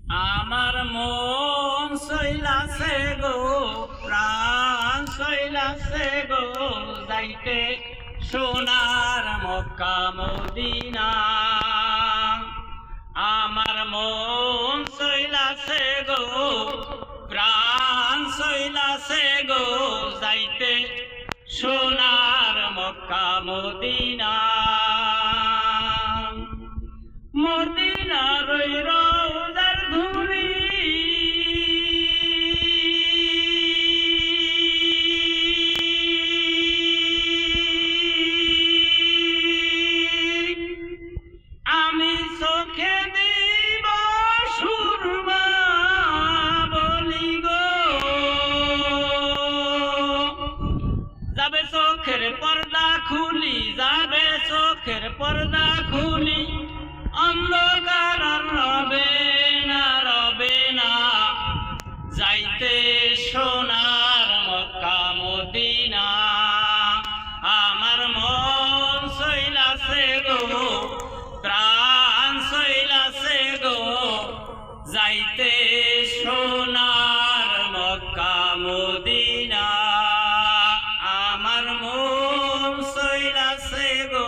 আমার মন সইলাছে গো, প্রাণ সইলাছে গো, যাইতে সোনার মক্কা মদিনা। আমার মন সইলাছে গো, প্রাণ সইলাছে গো, যাইতে সোনার মক্কা মদিনা। মদিনার ওই রওজার ধুলি আমি চোখে দিব সুরমা বলি গো, যাবে চোখের পর্দা খুলি, যাবে চোখের পর্দা খুলি, অন্ধকার আর রবে না, রবে না, যাইতে সোনার মক্কা মদিনা। আমার মন সইলাছে গো, প্রাণ সইলাছে গো, যাইতে সোনার মক্কা মদিনা। আমার মন সইলাছে গো,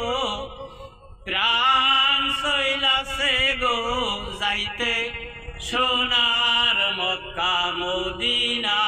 প্রাণ সইলাছে গো, যাইতে সোনার মক্কা মদিনা।